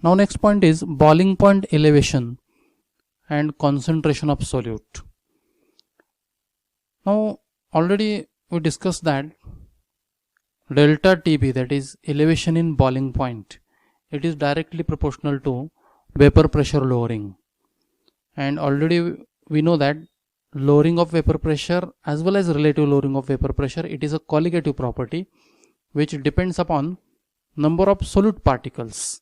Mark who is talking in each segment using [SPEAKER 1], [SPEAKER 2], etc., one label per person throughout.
[SPEAKER 1] Now next point is boiling point elevation and concentration of solute. Now already we discussed that delta TB, that is elevation in boiling point, it is directly proportional to vapor pressure lowering, and already we know that lowering of vapor pressure as well as relative lowering of vapor pressure, it is a colligative property which depends upon number of solute particles.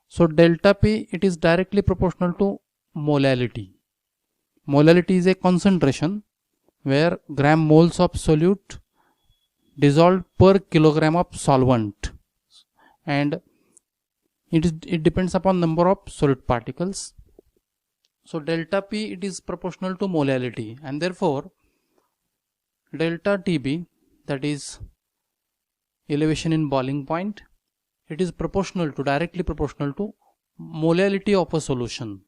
[SPEAKER 1] So delta P, it is directly proportional to molality. Molality is a concentration where gram moles of solute dissolved per kilogram of solvent, and it depends upon number of solute particles. So delta P, it is proportional to molality, and therefore delta TB, that is elevation in boiling point, it is directly proportional to molality of a solution,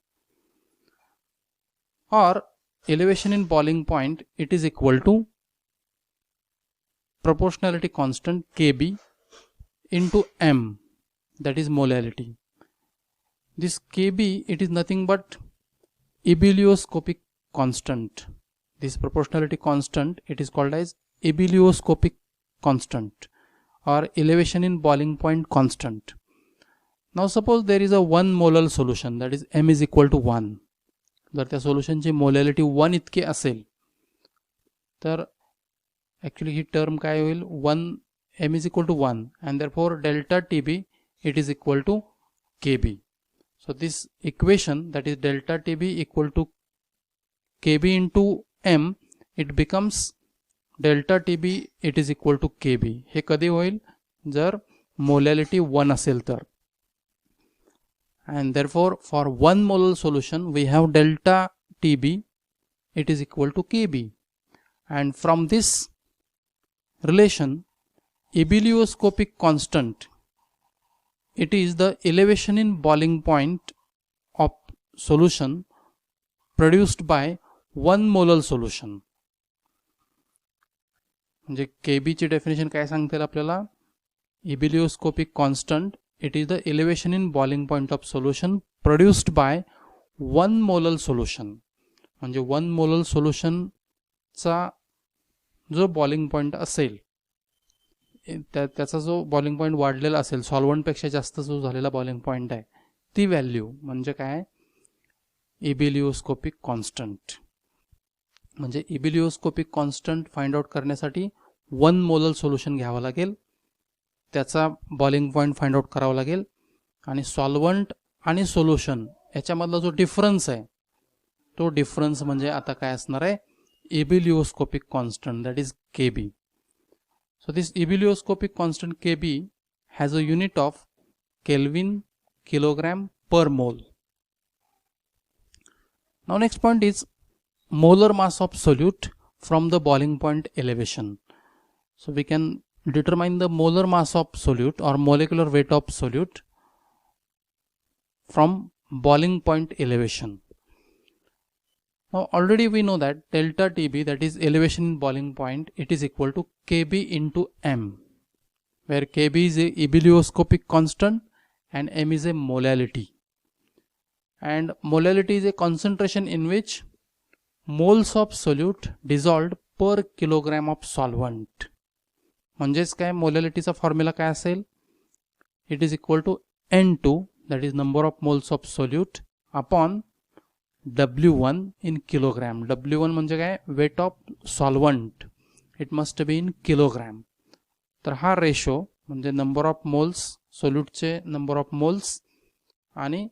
[SPEAKER 1] or elevation in boiling point, it is equal to proportionality constant Kb into m, that is molality. This Kb, it is nothing but ebullioscopic constant. This proportionality constant, it is called as ebullioscopic constant or elevation in boiling point constant. Now suppose there is a 1 molar solution, that is m is equal to 1. जर त्या सोल्युशनची molality 1 इतकी असेल तर actually ही term काय होईल, 1 m is equal to 1 and therefore delta TB, it is equal to Kb. So this equation, that is delta TB equal to Kb into m, it becomes delta TB, it is equal to Kb. हे कधी होईल, जर molality 1 असेल तर. And therefore for 1 molar solution we have delta TB, it is equal to Kb, and from this relation ebullioscopic constant, it is the elevation in boiling point of solution produced by 1 molar solution. म्हणजे Kb ची definition काय सांगते आपल्याला, ebullioscopic constant, it is the elevation in boiling point of solution produced by 1 molar solution. म्हणजे 1 molar solution चा जो boiling point असेल, त्याचा जो बॉइलिंग पॉइंट वाढलेला असेल, सॉल्व्हंट पेक्षा जास्त जो झालेला बॉइलिंग पॉइंट आहे, ती व्हॅल्यू म्हणजे काय, ebullioscopic कॉन्स्टंट. म्हणजे ebullioscopic कॉन्स्टंट फाइंड आउट करण्यासाठी 1 मोलर सोल्युशन घ्यावं लागेल, त्याचा बॉइलिंग पॉइंट फाइंड आउट करावा लागेल, आणि सॉल्व्हंट आणि सोल्युशन याच्यामधला जो डिफरन्स आहे, तो डिफरन्स म्हणजे आता काय असणार आहे, ebullioscopic constant, that is Kb. So this ebullioscopic constant Kb has a unit of Kelvin kilogram per mole. Now next point is molar mass of solute from the boiling point elevation. So we can determine the molar mass of solute or molecular weight of solute from boiling point elevation. Now already we know that delta TB, that is elevation in boiling point, it is equal to Kb into m, where Kb is a ebullioscopic constant and m is a molality. And molality is a concentration in which moles of solute dissolved per kilogram of solvent. म्हणजेच काय, मोलॅलिटीचा formula काय असेल, it is equal to N2, that is number of moles of solute, upon W1 in kilogram. W1 म्हणजे काय, weight of solvent, it must be in kilogram. तर हा ratio म्हणजे number of moles, सोल्यूटचे नंबर ऑफ मोल्स आणि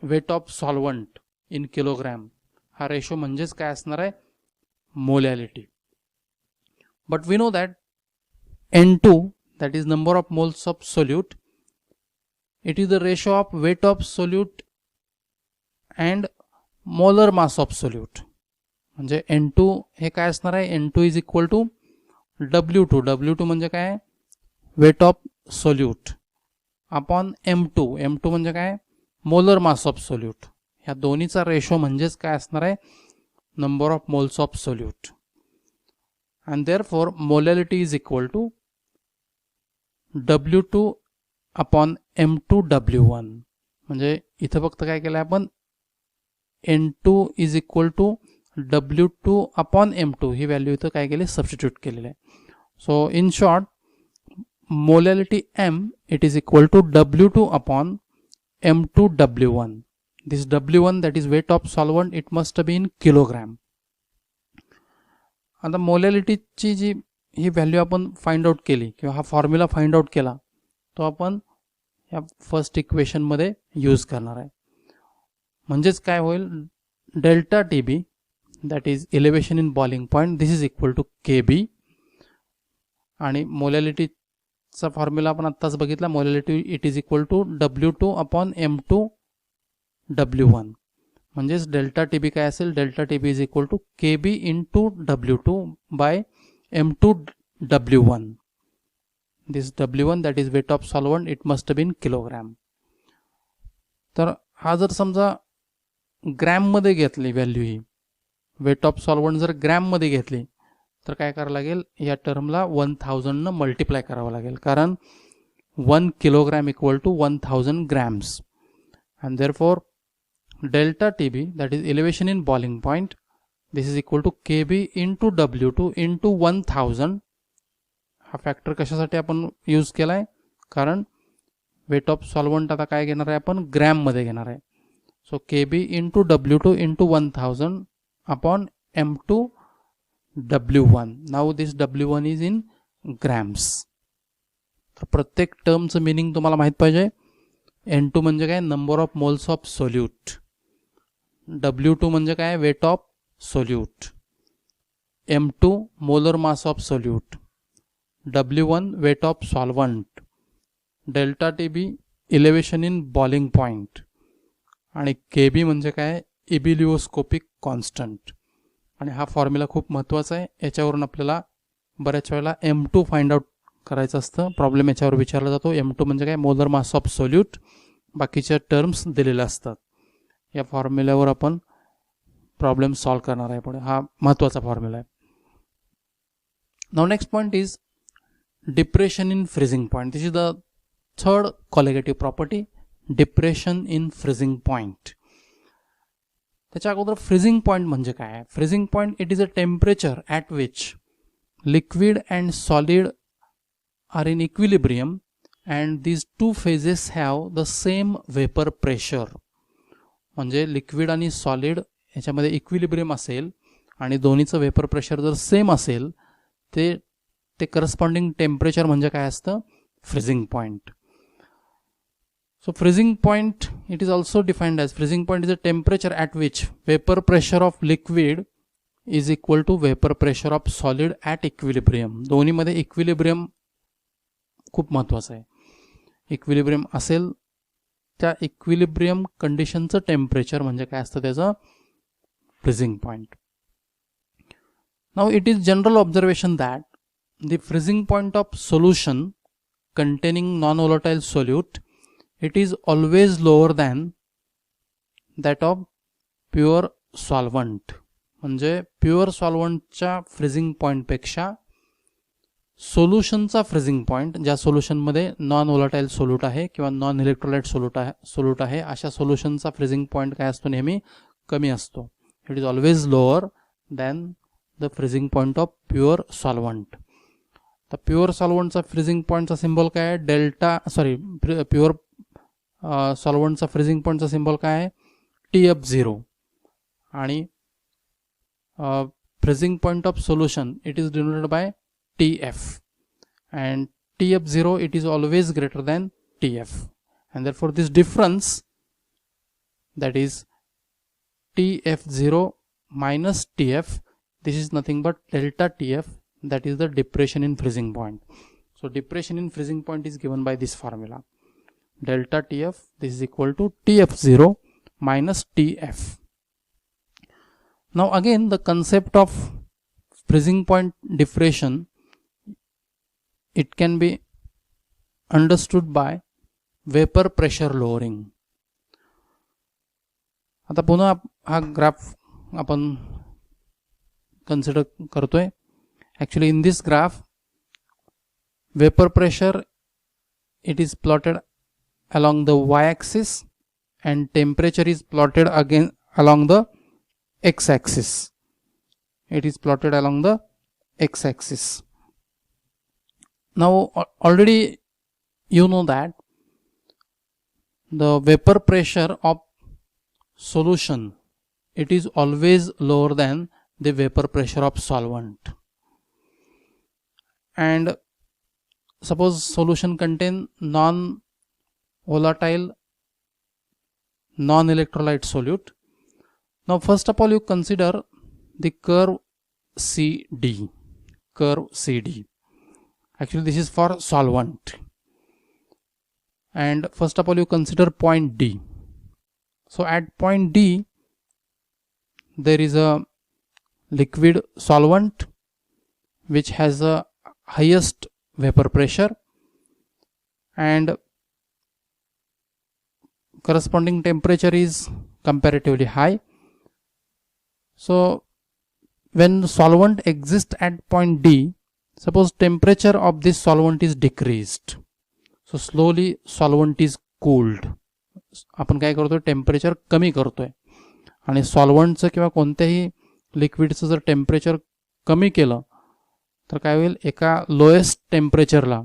[SPEAKER 1] weight of solvent in kilogram, हा ratio म्हणजेच काय असणार आहे, molality. But we know that N2, that is number of moles of solute, it is the ratio of weight of solute and molar mass of solute. म्हणजे N2 हे काय असणार आहे, N2 is equal to W2. W2 म्हणजे काय, weight of solute upon M2. M2 म्हणजे काय, molar mass of solute. ह्या दोन्हीचा रेशो म्हणजेच काय असणार आहे, number of moles of solute. And therefore molality is equal to W2 upon M2 W1. म्हणजे इथं फक्त काय केलं आपण N2 is equal to W2 upon M2 ही व्हॅल्यू इथं काय केली सबस्टिट्यूट केलेलं आहे. So in short molality M it is equal to W2 upon M2 W1. This W1 that is weight of solvent it must be in kilogram. आता molality ची जी ही value आपण find out केली किंवा हा फॉर्म्युला फाइंड आउट केला तो आपण या फर्स्ट इक्वेशन मध्ये यूज करणार आहे. म्हणजेच काय होईल delta TB that is elevation in boiling point this is equal to KB आणि molality चा फॉर्म्युला आपण आत्ताच बघितला molality it is equal to W2 upon M2 W1 म्हणजेच डेल्टा TB काय असेल delta TB is equal to KB into W2 by M2 W1. This W1 that is weight of solvent it must be in kilogram. तर हा जर समजा ग्रॅममध्ये घेतली value ही वेट ऑफ सॉल्वंट जर ग्रॅममध्ये घेतली तर काय करावं लागेल या टर्मला 1000 न मल्टिप्लाय करावं लागेल कारण 1 kilogram equal to 1000 grams and therefore delta TB that is elevation in boiling point this is equal to KB into W2 into 1000. हा फॅक्टर कशासाठी आपण यूज केला आहे कारण वेट ऑफ सॉल्वंट आता काय घेणार आहे आपण ग्रॅममध्ये घेणार आहे. सो KB into W2 into 1000 upon M2 W1. Now this W1 is in grams. तर प्रत्येक टर्मचं मिनिंग तुम्हाला माहित पाहिजे. N2 म्हणजे काय number of moles of solute, W2 म्हणजे काय weight of solute, M2 molar mass of solute, W1 wait of solvent, delta TB elevation in boiling point आणि KB म्हणजे काय इबिलिओस्कोपिक कॉन्स्टंट. आणि हा फॉर्म्युला खूप महत्त्वाचा आहे. याच्यावरून आपल्याला बऱ्याच वेळेला M2 फाइंड आउट करायचं असतं. प्रॉब्लेम याच्यावर विचारला जातो. M2 म्हणजे काय मोलर मास ऑफ सोल्यूट, बाकीच्या टर्म्स दिलेल्या असतात. या फॉर्म्युल्यावर आपण प्रॉब्लेम सॉल्व करणार आहे पुढे. हा महत्त्वाचा फॉर्म्युला आहे. Now next point is depression in freezing point. This is the third colligative property depression in freezing point. त्याच्या अगोदर फ्रीजिंग पॉइंट म्हणजे काय. Freezing point it is a temperature at which liquid and solid are in equilibrium and these two phases have the same vapour pressure. म्हणजे liquid आणि solid याच्यामध्ये equilibrium असेल आणि दोन्हीचं वेपर प्रेशर जर सेम असेल ते करस्पॉन्डिंग टेम्परेचर म्हणजे काय असतं freezing point. So freezing point it is also defined as freezing point is a temperature at which vapor pressure of liquid is equal to vapor pressure of solid at equilibrium. दोन्ही मध्ये equilibrium खूप महत्त्वाचं आहे. Equilibrium असेल त्या equilibrium कंडिशनचं temperature म्हणजे काय असतं त्याचं freezing point. Now it is general observation that the freezing point of solution containing non-volatile solute it is always lower than that of pure solvent. म्हणजे प्युअर सॉल्वंटच्या फ्रीजिंग पॉईंटपेक्षा सोल्युशनचा फ्रीजिंग पॉईंट ज्या सोल्युशनमध्ये non volatile solute आहे किंवा non electrolyte solute आहे अशा सोल्युशनचा freezing point काय असतो नेहमी कमी असतो. It is always lower than the freezing point of pure solvent. तर प्युअर सॉल्वंटचा फ्रीजिंग पॉईंटचा सिम्बॉल काय आहे डेल्टा प्युअर सॉल्वंटचा फ्रीजिंग पॉईंटचा सिम्बॉल काय आहे TF0 आणि freezing point of solution it is denoted by TF and TF0 it is always greater than TF and therefore this difference that is TF0 minus TF this is nothing but delta TF that is the depression in freezing point. So depression in freezing point is given by this formula delta TF this is equal to TF0 minus TF. Now again the concept of freezing point depression it can be understood by vapor pressure lowering. आता पुन्हा हा graph आपण consider करतोय. Actually in this graph vapor pressure it is plotted along the y-axis and temperature is plotted again along the x-axis. It is plotted along the x-axis. Now already you know that the vapor pressure of solution, it is always lower than the vapor pressure of solvent. And suppose solution contain non-volatile, non-electrolyte solute. Now first of all you consider the curve CD. Curve CD. Actually this is for solvent. And first of all you consider point D. So at point D there is a liquid solvent which has a highest vapor pressure and corresponding temperature is comparatively high. So when solvent exists at point D, suppose temperature of this solvent is decreased, so slowly solvent is cooled. आपण काय करतोय, temperature कमी करतोय. आणि सॉल्व्हंटचं किंवा कोणत्याही लिक्विडचं जर temperature कमी केलं तर काय होईल, एका लोएस्ट टेम्परेचरला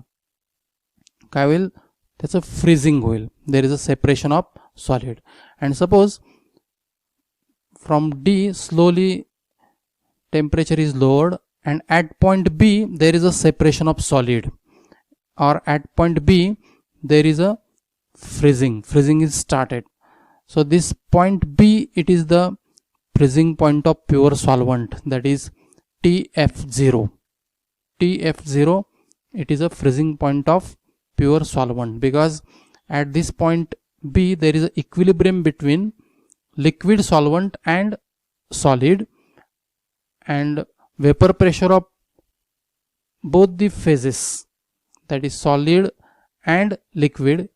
[SPEAKER 1] काय होईल, त्याचं फ्रीजिंग होईल. There is a separation of solid. And suppose from D slowly temperature is lowered and at point B there is a separation of solid, or at point B there is a freezing is started. So this point B, it is the freezing point of pure solvent, that is TF0. It is a freezing point of pure solvent, because at this point B there is an equilibrium between liquid solvent and solid, and vapor pressure of both the phases, that is solid and liquid,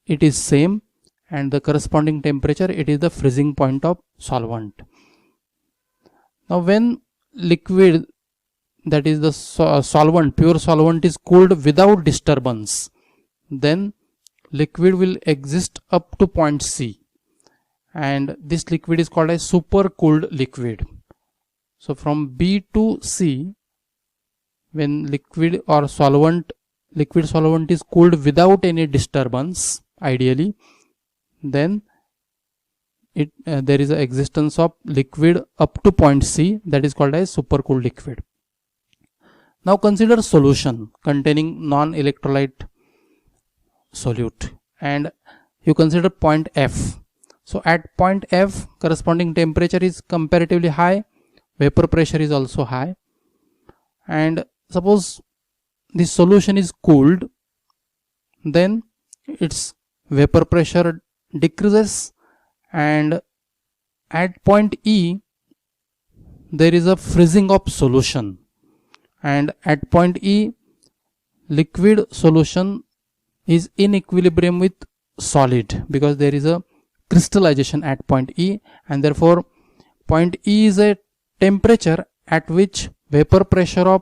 [SPEAKER 1] it is same, and the corresponding temperature, it is the freezing point of solvent. Now when liquid, that is the solvent, pure solvent, is cooled without disturbance, then liquid will exist up to point C, and this liquid is called a supercooled liquid. So from B to C, when liquid solvent is cooled without any disturbance, ideally, then there is an existence of liquid up to point C, that is called as supercooled liquid. Now consider solution containing non-electrolyte solute, and you consider point F. So at point F, corresponding temperature is comparatively high, vapor pressure is also high, and suppose this solution is cooled, then its vapor pressure decreases, and at point E there is a freezing of solution, and at point E liquid solution is in equilibrium with solid, because there is a crystallization at point E, and therefore point E is a temperature at which vapor pressure of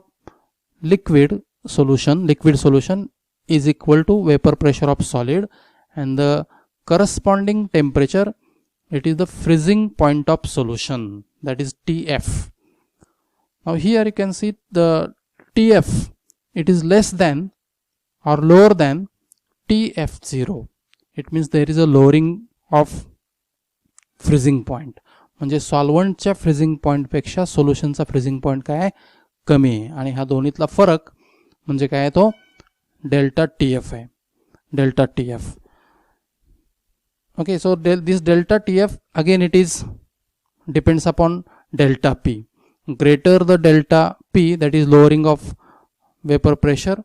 [SPEAKER 1] liquid solution is equal to vapor pressure of solid, and the corresponding temperature, it is the freezing point of solution, that is TF. Now here you can see the TF, it is less than or lower than TF0. It means there is a lowering of freezing point. म्हणजे सॉल्व्हंटच्या freezing point पेक्षा सोल्युशनचा freezing point काय आहे, कमी आहे. आणि हा दोन्हीतला फरक म्हणजे काय आहे, तो डेल्टा TF आहे, delta TF. Okay, so this delta TF, again it is depends upon delta P. Greater the delta P, that is lowering of vapor pressure,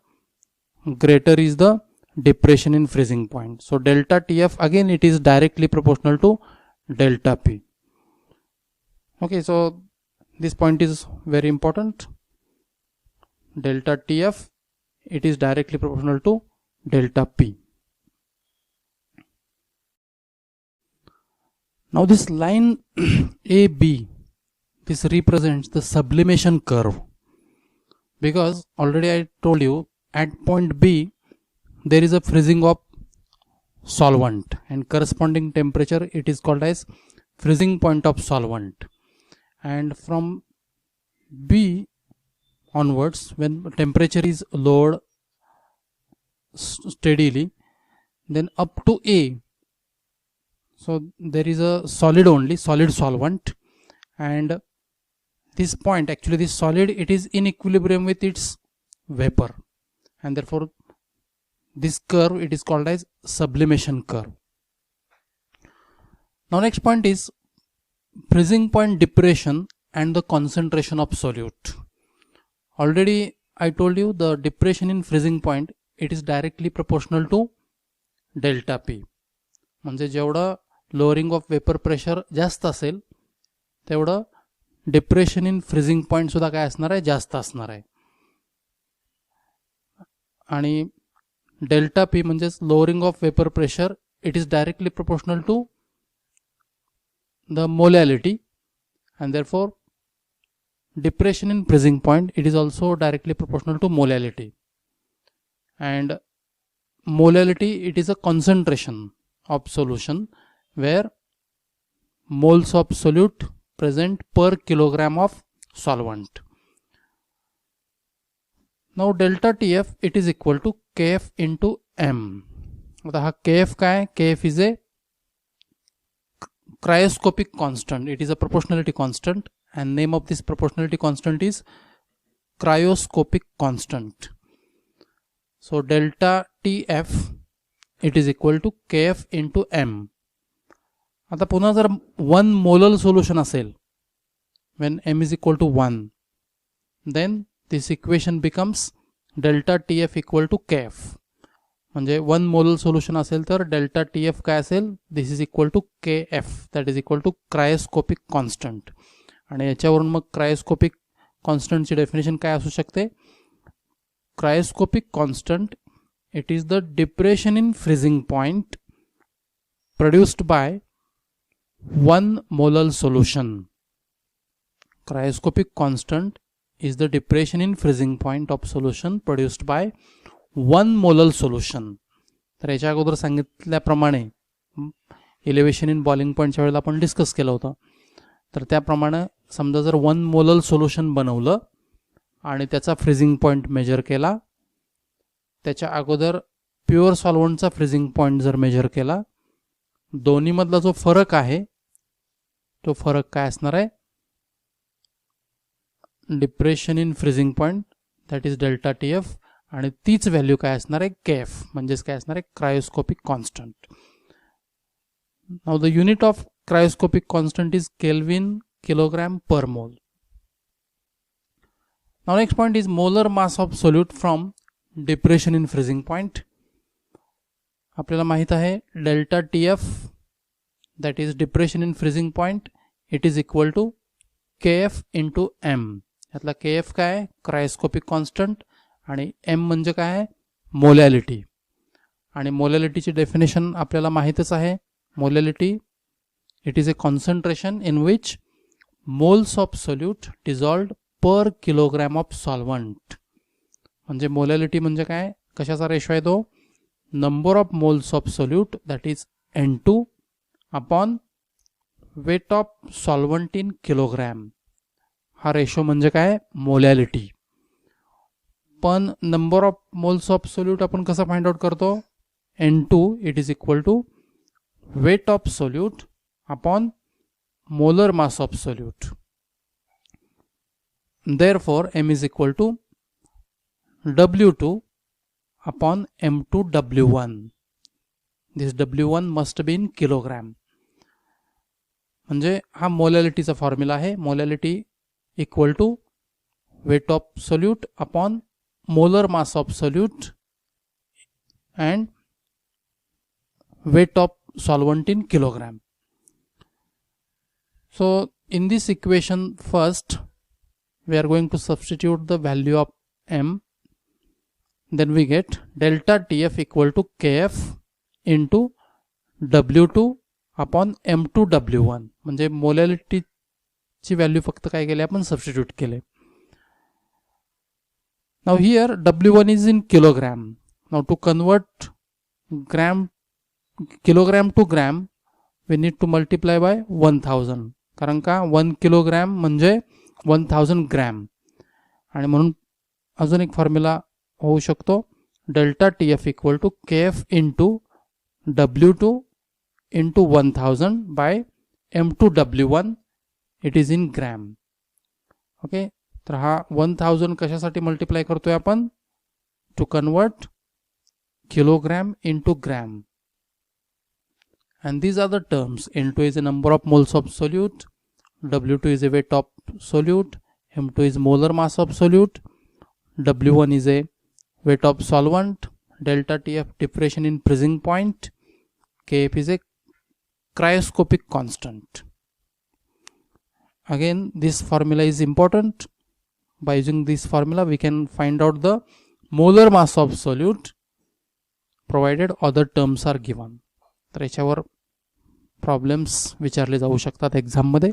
[SPEAKER 1] greater is the depression in freezing point. So delta TF, again it is directly proportional to delta P. Okay, so this point is very important. Delta TF, it is directly proportional to delta P. Now this line AB, this represents the sublimation curve, because already I told you at point B there is a freezing of solvent, and corresponding temperature it is called as freezing point of solvent. And from B onwards, when temperature is lowered steadily, then up to A, so there is a solid only, solid solvent, and this point, actually this solid, it is in equilibrium with its vapor, and therefore this curve it is called as sublimation curve. Now next point is freezing point depression and the concentration of solute. Already I told you the depression in freezing point it is directly proportional to delta P. म्हणजे जेवढं lowering of vapor pressure जास्त असेल तेवढं depression in freezing point सुद्धा काय असणार आहे, जास्त असणार आहे. आणि delta P म्हणजेच lowering of vapor pressure it is directly proportional to the molality, and therefore depression in freezing point it is also directly proportional to molality. And molality it is a concentration of solution where moles of solute present per kilogram of solvent. Now delta TF it is equal to KF into M. आता हा KF काय, KF is a cryoscopic constant, it is a proportionality constant, and name of this proportionality constant is cryoscopic constant. So delta TF it is equal to KF into M. आता पुन्हा जर 1 molar solution असेल, when M is equal to 1, then this equation becomes delta TF equal to KF. म्हणजे 1 molar solution असेल तर delta TF काय असेल, this is equal to KF, that is equal to cryoscopic constant. आणि याच्यावरून मग cryoscopic constant ची definition काय असू शकते, cryoscopic constant it is the depression in freezing point produced by 1 molar solution. Cryoscopic constant is the depression in freezing point of solution produced by 1 molar solution. तर याच्या अगोदर सांगितल्याप्रमाणे इलेव्हेशन इन बॉइलिंग पॉईंटच्या वेळेला आपण discuss केलं होतं. तर त्याप्रमाणे समजा जर 1 मोलल सोल्युशन बनवलं आणि त्याचा फ्रीजिंग पॉईंट मेजर केला, त्याच्या अगोदर प्युअर सॉल्व्हंटचा फ्रीजिंग पॉईंट जर मेजर केला, दोन्हीमधला जो फरक आहे तो फरक काय असणार आहे, depression in freezing point that is delta TF, आणि तीच व्हॅल्यू काय असणार आहे, KF, म्हणजेच काय असणार आहे, cryoscopic constant. Now the unit of cryoscopic constant is kelvin kilogram per mole. Now next point is molar mass of solute from depression in freezing point. आपल्याला माहित आहे delta TF that is depression in freezing point it is equal to KF into M. यातला KF काय आहे, cryoscopic constant, आणि M म्हणजे काय आहे, मोलॅलिटी. आणि मोलॅलिटीची डेफिनेशन आपल्याला माहितच आहे. Molality it is a concentration in which moles of solute dissolved per kilogram of solvent. म्हणजे मोलॅलिटी म्हणजे काय, कशाचा रेशो आहे तो, number of moles of solute that is N2 upon weight of solvent in kilogram. हा ratio म्हणजे काय, molality. पण number of moles of solute आपण कसं फाइंड आउट करतो, N2 it is equal to weight of solute upon molar mass of solute. Therefore M is equal to W2 upon M2 W1. This W1 must be in kilogram. म्हणजे हा मोलॅलिटीचा formula आहे. Molality equal to weight of solute upon molar mass of solute and weight of solvent in kilogram. So in this equation first we are going to substitute the value of M, then we get delta TF equal to KF into W2 upon M2 W1. म्हणजे molality ची value फक्त काय केली आपण, substitute केले. Now here W1 is in kilogram. Now to convert gram kilogram to gram we need to multiply by 1000, कारण का 1 kilogram म्हणजे 1000 ग्रॅम. आणि म्हणून अजून एक फॉर्म्युला होऊ शकतो, delta TF equal to KF into W2 into 1000 by M2 W1 it is in gram. Okay, तर हा 1000 कशासाठी मल्टिप्लाय करतोय आपण, to convert kilogram into gram. And these are the terms. N2 is a number of moles of solute, W2 is a weight of solute, M2 is molar mass of solute, W1 is a weight of solvent, delta TF depression in freezing point, KF is a cryoscopic constant. Again, this formula is important. By using this formula we can find out the molar mass of solute provided other terms are given. तर याच्यावर problems विचारले जाऊ शकतात एक्झाममध्ये.